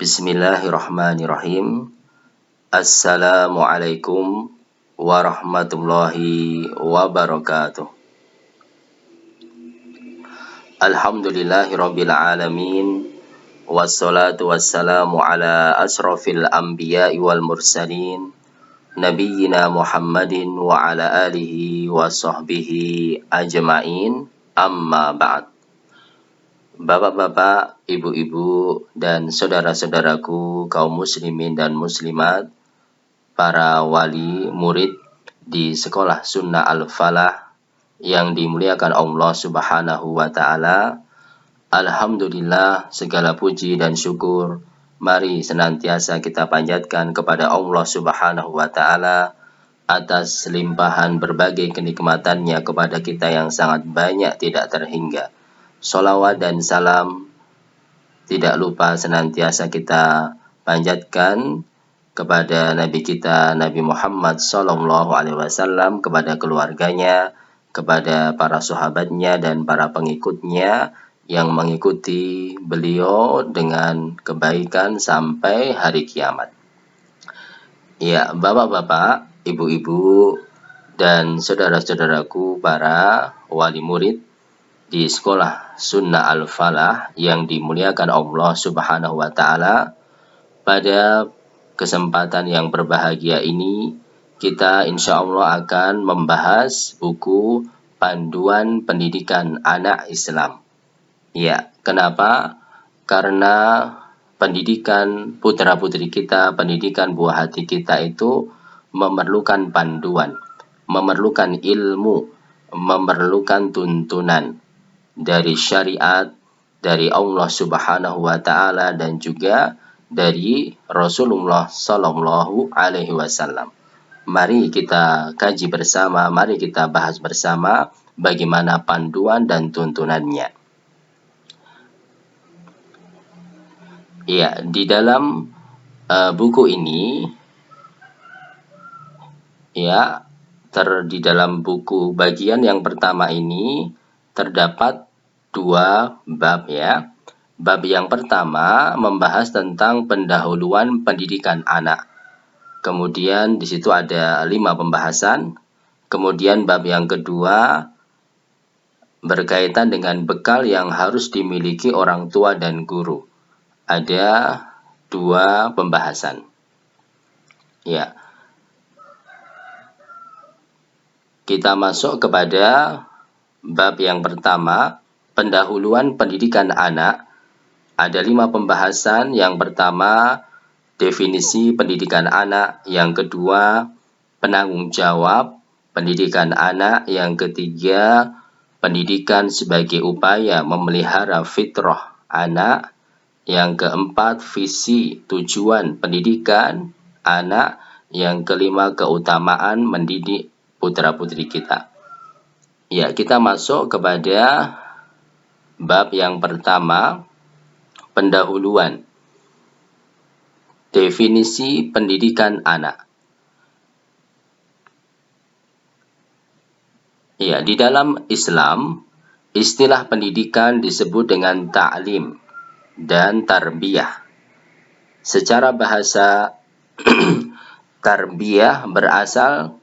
Bismillahirrahmanirrahim. Assalamualaikum warahmatullahi wabarakatuh. Alhamdulillahirabbil alamin. Wassalatu wassalamu ala asrofil anbiya'i wal mursalin nabiyyina Muhammadin wa ala alihi wa sahbihi ajma'in. Amma ba'd. Bapak-bapak, ibu-ibu, dan saudara-saudaraku kaum muslimin dan muslimat, para wali murid di Sekolah Sunnah Al-Falah yang dimuliakan Allah Subhanahu wa Ta'ala, alhamdulillah, segala puji dan syukur mari senantiasa kita panjatkan kepada Allah Subhanahu wa Ta'ala atas limpahan berbagai kenikmatannya kepada kita yang sangat banyak tidak terhingga. Sholawat dan salam tidak lupa senantiasa kita panjatkan kepada Nabi kita Nabi Muhammad SAW, kepada keluarganya, kepada para sahabatnya dan para pengikutnya yang mengikuti beliau dengan kebaikan sampai hari kiamat. Ya, bapak-bapak, ibu-ibu, dan saudara-saudaraku para wali murid di Sekolah Sunnah Al-Falah yang dimuliakan Allah Subhanahu wa Ta'ala, pada kesempatan yang berbahagia ini kita insya Allah akan membahas buku Panduan Pendidikan Anak Islam. Ya, kenapa? Karena pendidikan putra-putri kita, pendidikan buah hati kita itu memerlukan panduan, memerlukan ilmu, memerlukan tuntunan dari syariat, dari Allah Subhanahu wa Ta'ala, dan juga dari Rasulullah Sallallahu Alaihi Wasallam. Mari kita kaji bersama, mari kita bahas bersama bagaimana panduan dan tuntunannya. Ya, di dalam buku ini, ya, di dalam buku bagian yang pertama ini terdapat dua bab, ya. Bab yang pertama membahas tentang pendahuluan pendidikan anak. Kemudian di situ ada 5 pembahasan. Kemudian bab yang kedua berkaitan dengan bekal yang harus dimiliki orang tua dan guru. Ada 2 pembahasan. Ya. Kita masuk kepada bab yang pertama, pendahuluan pendidikan anak. Ada 5 pembahasan. Yang pertama, definisi pendidikan anak. Yang kedua, penanggung jawab pendidikan anak. Yang ketiga, pendidikan sebagai upaya memelihara fitrah anak. Yang keempat, visi tujuan pendidikan anak. Yang kelima, keutamaan mendidik putra-putri kita. Ya, kita masuk kepada bab yang pertama, pendahuluan. Definisi pendidikan anak. Ya, di dalam Islam, istilah pendidikan disebut dengan ta'lim dan tarbiyah. Secara bahasa, tarbiyah berasal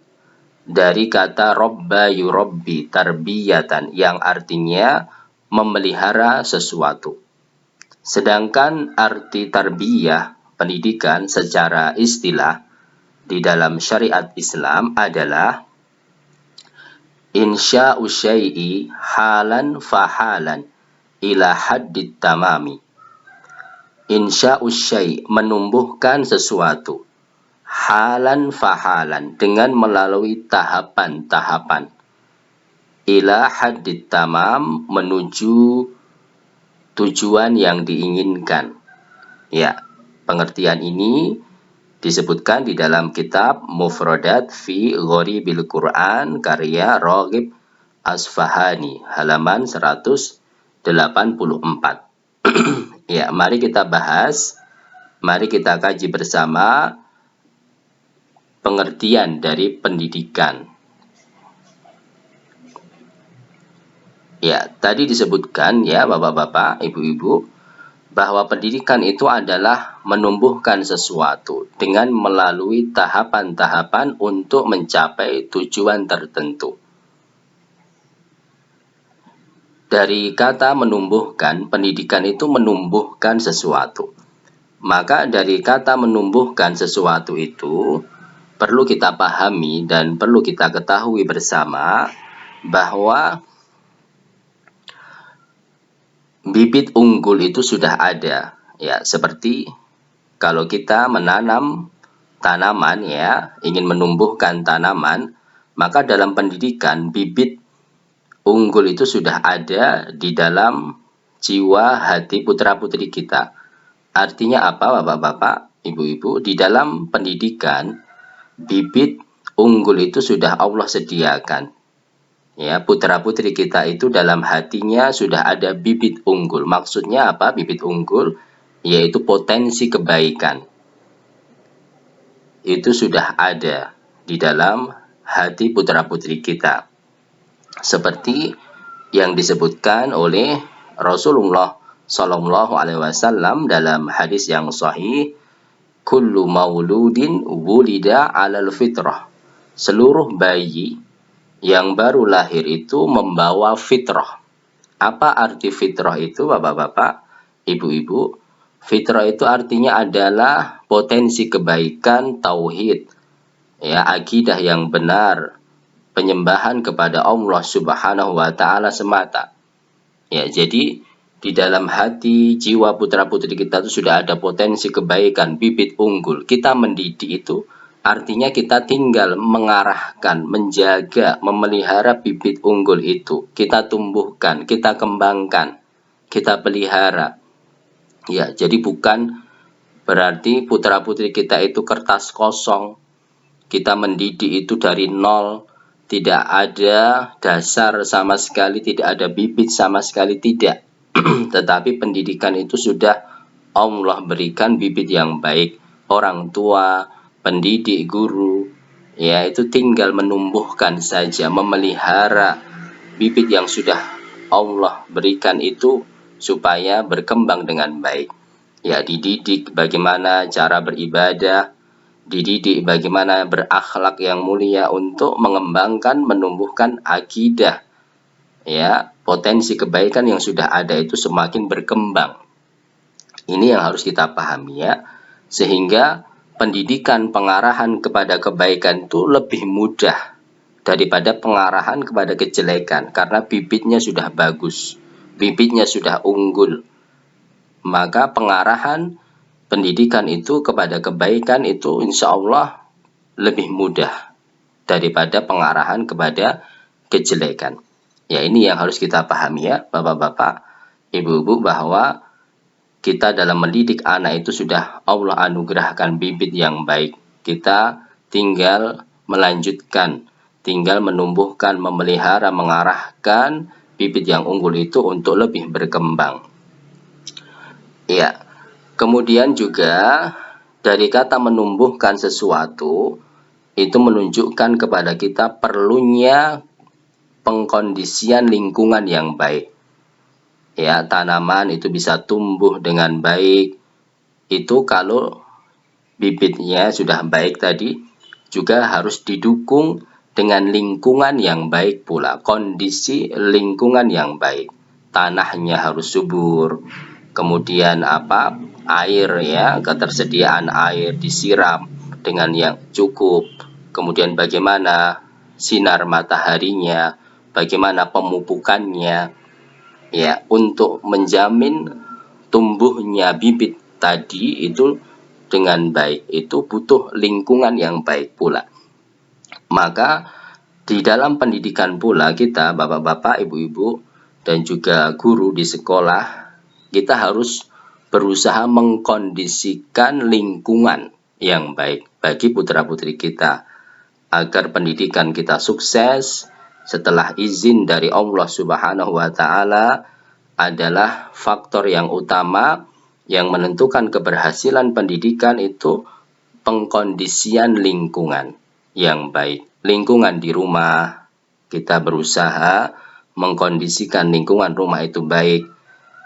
dari kata robba yurobbi tarbiyatan, yang artinya memelihara sesuatu. Sedangkan arti tarbiyah, pendidikan secara istilah di dalam syariat Islam adalah insya'u syai'i halan fahalan ila haddit tamami. Insya'u syai', menumbuhkan sesuatu, halan fahalan, dengan melalui tahapan-tahapan, ila haddit tamam, menuju tujuan yang diinginkan. Ya, pengertian ini disebutkan di dalam kitab Mufradat fi Ghoribil Quran karya Raghib Asfahani, halaman 184. Ya, mari kita bahas, mari kita kaji bersama pengertian dari pendidikan. Ya, tadi disebutkan, ya Bapak-bapak, Ibu-ibu, bahwa pendidikan itu adalah menumbuhkan sesuatu dengan melalui tahapan-tahapan untuk mencapai tujuan tertentu. Dari kata menumbuhkan, pendidikan itu menumbuhkan sesuatu. Maka dari kata menumbuhkan sesuatu itu perlu kita pahami dan perlu kita ketahui bersama bahwa bibit unggul itu sudah ada. Ya, seperti kalau kita menanam tanaman ya, ingin menumbuhkan tanaman, maka dalam pendidikan bibit unggul itu sudah ada di dalam jiwa hati putra-putri kita. Artinya apa, Bapak-bapak, Ibu-ibu? Di dalam pendidikan, bibit unggul itu sudah Allah sediakan. Ya, putra-putri kita itu dalam hatinya sudah ada bibit unggul. Maksudnya apa bibit unggul? Yaitu potensi kebaikan. Itu sudah ada di dalam hati putra-putri kita. Seperti yang disebutkan oleh Rasulullah Shallallahu Alaihi Wasallam dalam hadis yang sahih, kullu mauludin wulida alal fitrah. Seluruh bayi yang baru lahir itu membawa fitrah. Apa arti fitrah itu, Bapak-bapak, Ibu-ibu? Fitrah itu artinya adalah potensi kebaikan, tauhid, ya, akidah yang benar, penyembahan kepada Allah Subhanahu wa taala semata. Ya, jadi di dalam hati jiwa putra-putri kita itu sudah ada potensi kebaikan, bibit unggul. Kita mendidik itu artinya kita tinggal mengarahkan, menjaga, memelihara bibit unggul itu. Kita tumbuhkan, kita kembangkan, kita pelihara. Ya, jadi bukan berarti putra-putri kita itu kertas kosong. Kita mendidik itu dari nol, tidak ada dasar sama sekali, tidak ada bibit sama sekali, tidak. Tetapi pendidikan itu sudah Allah berikan bibit yang baik. Orang tua, pendidik, guru, ya itu tinggal menumbuhkan saja, memelihara bibit yang sudah Allah berikan itu supaya berkembang dengan baik. Ya, dididik bagaimana cara beribadah, dididik bagaimana berakhlak yang mulia untuk mengembangkan, menumbuhkan akidah. Ya, potensi kebaikan yang sudah ada itu semakin berkembang. Ini yang harus kita pahami ya. Sehingga pendidikan pengarahan kepada kebaikan itu lebih mudah daripada pengarahan kepada kejelekan karena bibitnya sudah bagus, bibitnya sudah unggul. Maka pengarahan pendidikan itu kepada kebaikan itu insya Allah lebih mudah daripada pengarahan kepada kejelekan. Ya, ini yang harus kita pahami ya Bapak-bapak, Ibu-ibu, bahwa kita dalam mendidik anak itu sudah Allah anugerahkan bibit yang baik. Kita tinggal melanjutkan, tinggal menumbuhkan, memelihara, mengarahkan bibit yang unggul itu untuk lebih berkembang. Ya, kemudian juga dari kata menumbuhkan sesuatu itu menunjukkan kepada kita perlunya pengkondisian lingkungan yang baik. Ya, tanaman itu bisa tumbuh dengan baik itu kalau bibitnya sudah baik tadi, juga harus didukung dengan lingkungan yang baik pula, kondisi lingkungan yang baik. Tanahnya harus subur, kemudian air ya, ketersediaan air disiram dengan yang cukup, kemudian bagaimana sinar mataharinya, bagaimana pemupukannya ya, untuk menjamin tumbuhnya bibit tadi itu dengan baik, itu butuh lingkungan yang baik pula. Maka di dalam pendidikan pula kita Bapak-bapak, Ibu-ibu, dan juga guru di sekolah, kita harus berusaha mengkondisikan lingkungan yang baik bagi putra-putri kita agar pendidikan kita sukses setelah izin dari Allah Subhanahu wa taala adalah faktor yang utama yang menentukan keberhasilan pendidikan itu pengkondisian lingkungan yang baik. Lingkungan di rumah, kita berusaha mengkondisikan lingkungan rumah itu baik.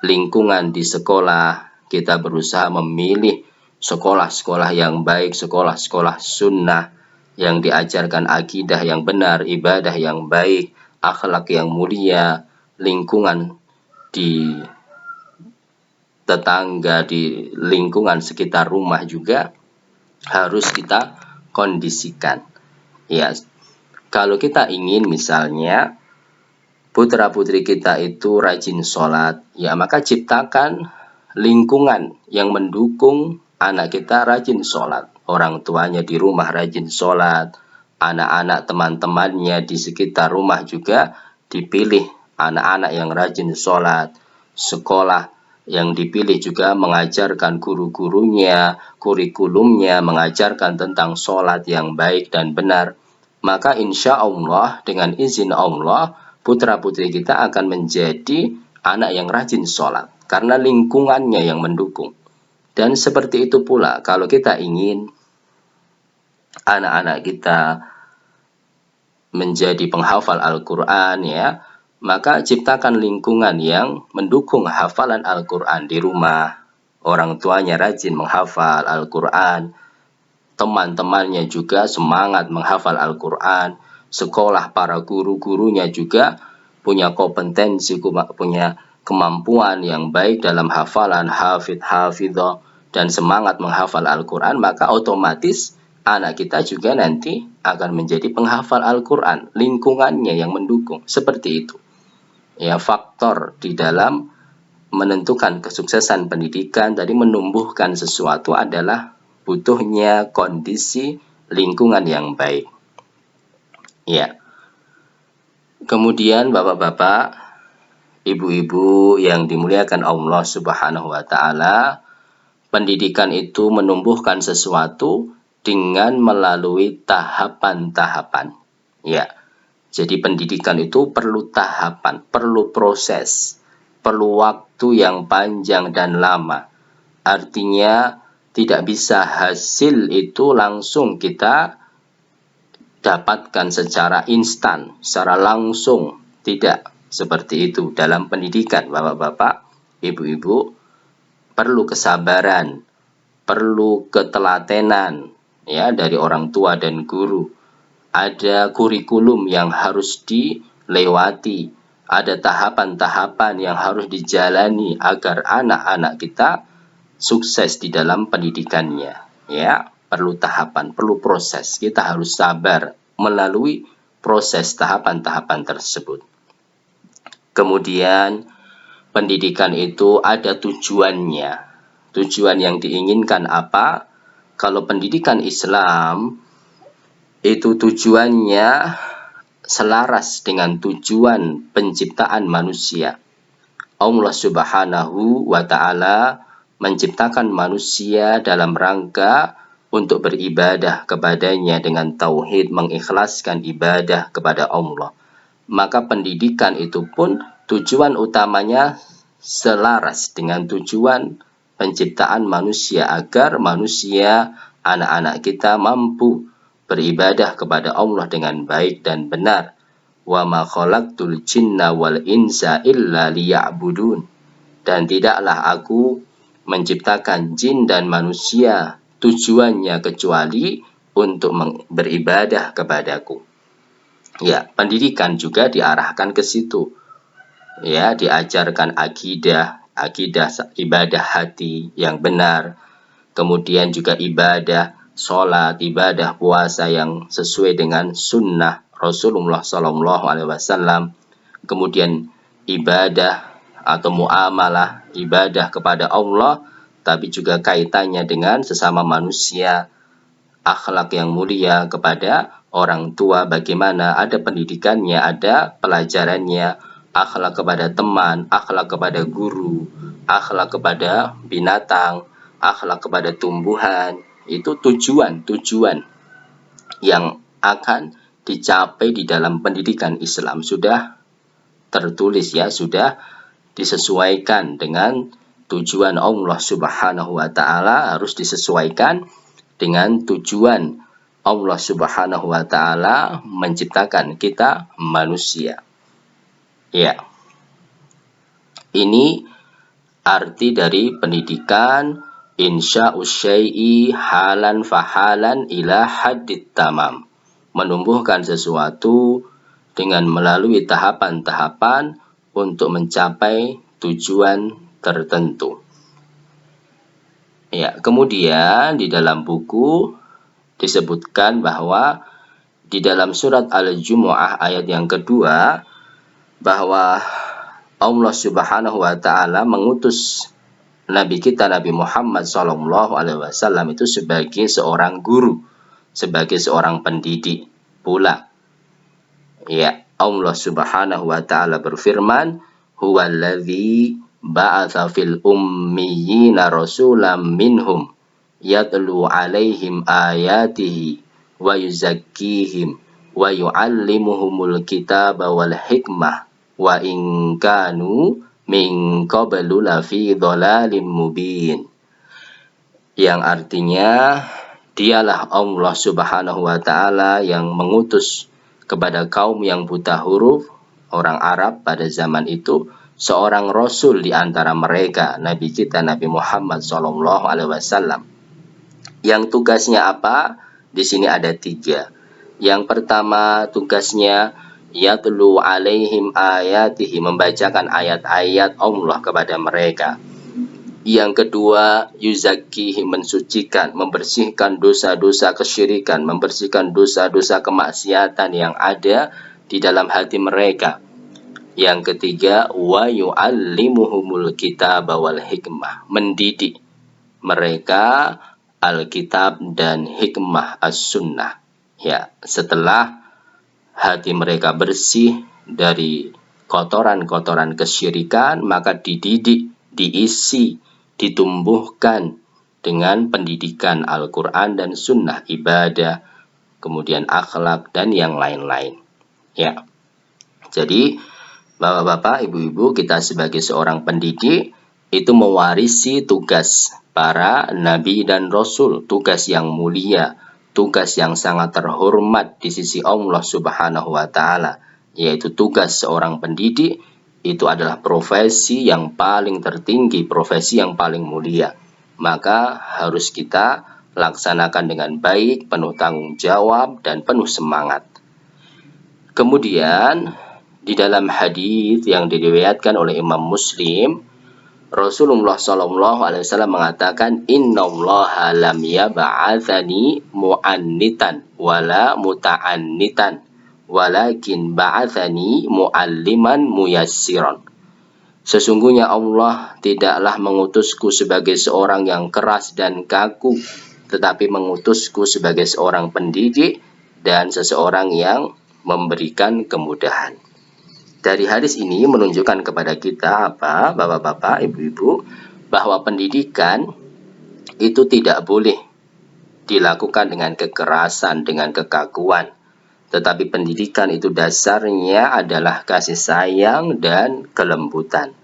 Lingkungan di sekolah, kita berusaha memilih sekolah-sekolah yang baik, sekolah-sekolah sunnah yang diajarkan akidah yang benar, ibadah yang baik, akhlak yang mulia, lingkungan di tetangga, di lingkungan sekitar rumah juga harus kita kondisikan. Ya, kalau kita ingin misalnya putra-putri kita itu rajin sholat, ya maka ciptakan lingkungan yang mendukung anak kita rajin sholat. Orang tuanya di rumah rajin sholat, anak-anak teman-temannya di sekitar rumah juga dipilih anak-anak yang rajin sholat. Sekolah yang dipilih juga mengajarkan guru-gurunya, kurikulumnya, mengajarkan tentang sholat yang baik dan benar. Maka insya Allah dengan izin Allah, putra-putri kita akan menjadi anak yang rajin sholat karena lingkungannya yang mendukung. Dan seperti itu pula kalau kita ingin anak-anak kita menjadi penghafal Al-Quran, ya, maka ciptakan lingkungan yang mendukung hafalan Al-Quran di rumah. Orang tuanya rajin menghafal Al-Quran, teman-temannya juga semangat menghafal Al-Quran, sekolah para guru-gurunya juga punya kompetensi, punya kemampuan yang baik dalam hafalan, hafidhah, dan semangat menghafal Al-Quran, maka otomatis anak kita juga nanti akan menjadi penghafal Al-Quran, lingkungannya yang mendukung, seperti itu. Ya, faktor di dalam menentukan kesuksesan pendidikan tadi, menumbuhkan sesuatu adalah butuhnya kondisi lingkungan yang baik. Ya. Kemudian bapak-bapak, ibu-ibu yang dimuliakan Allah Subhanahu wa taala, pendidikan itu menumbuhkan sesuatu dengan melalui tahapan-tahapan. Ya. Jadi pendidikan itu perlu tahapan, perlu proses, perlu waktu yang panjang dan lama. Artinya tidak bisa hasil itu langsung kita dapatkan secara instan, secara langsung. Tidak seperti itu dalam pendidikan, bapak-bapak, ibu-ibu. Perlu kesabaran, perlu ketelatenan, ya, dari orang tua dan guru. Ada kurikulum yang harus dilewati, ada tahapan-tahapan yang harus dijalani agar anak-anak kita sukses di dalam pendidikannya. Ya, perlu tahapan, perlu proses. Kita harus sabar melalui proses tahapan-tahapan tersebut. Kemudian pendidikan itu ada tujuannya. Tujuan yang diinginkan apa? Kalau pendidikan Islam itu tujuannya selaras dengan tujuan penciptaan manusia. Allah Subhanahu wa taala menciptakan manusia dalam rangka untuk beribadah kepadanya dengan tauhid, mengikhlaskan ibadah kepada Allah. Maka pendidikan itu pun tujuan utamanya selaras dengan tujuan penciptaan manusia, agar manusia, anak-anak kita mampu beribadah kepada Allah dengan baik dan benar. Wa ma khalaqtul jinna wal insa illa liya'budun. Dan tidaklah aku menciptakan jin dan manusia tujuannya kecuali untuk beribadah kepadaku. Ya, pendidikan juga diarahkan ke situ. Ya, diajarkan akidah ibadah hati yang benar. Kemudian juga ibadah sholat, ibadah puasa yang sesuai dengan sunnah Rasulullah SAW. Kemudian ibadah atau muamalah, ibadah kepada Allah, tapi juga kaitannya dengan sesama manusia, akhlak yang mulia kepada orang tua, bagaimana ada pendidikannya, ada pelajarannya, akhlak kepada teman, akhlak kepada guru, akhlak kepada binatang, akhlak kepada tumbuhan. Itu tujuan-tujuan yang akan dicapai di dalam pendidikan Islam. Sudah tertulis, ya, sudah disesuaikan dengan tujuan Allah Subhanahu wa taala, harus disesuaikan dengan tujuan Allah Subhanahu wa taala menciptakan kita manusia. Ya. Ini Arti dari pendidikan, insya'us syai'i halan fahalan ila haddit tamam. Menumbuhkan sesuatu dengan melalui tahapan-tahapan untuk mencapai tujuan tertentu. Ya, kemudian di dalam buku disebutkan bahwa di dalam surat Al-Jumu'ah ayat yang kedua bahwa Allah Subhanahu wa taala mengutus Nabi kita Nabi Muhammad SAW itu sebagai seorang guru, sebagai seorang pendidik pula. Ya, Allah Subhanahu wa taala berfirman, "Huwallazi ba'atsa fil ummiyina rasulam minhum yatlu 'alaihim ayatihi wa yuzakkihim wa yu'allimuhumul kitaba wal hikmah wa in kanu min qablu lafi dhalalim mubin." Yang artinya, dialah Allah Subhanahu wa taala yang mengutus kepada kaum yang buta huruf, orang Arab pada zaman itu, seorang rasul di antara mereka, Nabi kita Nabi Muhammad SAW. Yang tugasnya apa? Di sini ada 3. Yang pertama tugasnya yatlu alaihim ayatihi, membacakan ayat-ayat Allah kepada mereka. Yang kedua, yuzakkihim, mensucikan, membersihkan dosa-dosa kesyirikan, membersihkan dosa-dosa kemaksiatan yang ada di dalam hati mereka. Yang ketiga, wa yu'allimuhumul kitaba wal hikmah, mendidik mereka Alkitab dan hikmah as-sunnah. Ya, setelah hati mereka bersih dari kotoran-kotoran kesyirikan, maka dididik, diisi, ditumbuhkan dengan pendidikan Al-Quran dan Sunnah, ibadah, kemudian akhlak, dan yang lain-lain. Ya, jadi Bapak-bapak, ibu-ibu, kita sebagai seorang pendidik itu mewarisi tugas para nabi dan rasul, tugas yang mulia, tugas yang sangat terhormat di sisi Allah Subhanahu wa taala, yaitu tugas seorang pendidik. Itu adalah profesi yang paling tertinggi, profesi yang paling mulia. Maka harus kita laksanakan dengan baik, penuh tanggung jawab, dan penuh semangat. Kemudian di dalam hadis yang diriwayatkan oleh Imam Muslim, Rasulullah SAW mengatakan, "Innallaha lam yab'atsani mu'annitan wala muta'annitan, walakin ba'atsani mu'alliman muyassiran." Sesungguhnya Allah tidaklah mengutusku sebagai seorang yang keras dan kaku, tetapi mengutusku sebagai seorang pendidik dan seseorang yang memberikan kemudahan. Dari hadis ini menunjukkan kepada kita apa, bapak-bapak, ibu-ibu, bahwa pendidikan itu tidak boleh dilakukan dengan kekerasan, dengan kekakuan. Tetapi pendidikan itu dasarnya adalah kasih sayang dan kelembutan,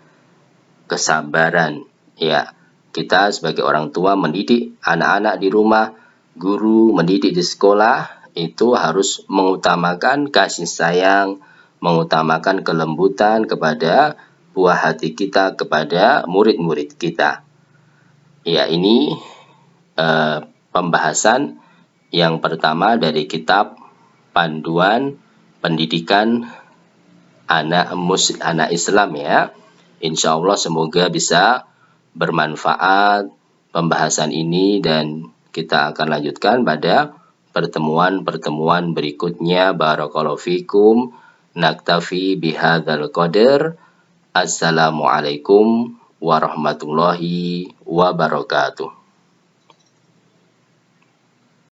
kesabaran. Ya, kita sebagai orang tua mendidik anak-anak di rumah, guru mendidik di sekolah, itu harus mengutamakan kasih sayang, mengutamakan kelembutan kepada buah hati kita, kepada murid-murid kita. Ya, ini pembahasan yang pertama dari kitab Panduan Pendidikan Anak Islam ya. Insya Allah semoga bisa bermanfaat pembahasan ini, dan kita akan lanjutkan pada pertemuan-pertemuan berikutnya. Barakallahu fikum. Naktafi bihadzal qadar. Assalamualaikum warahmatullahi wabarakatuh.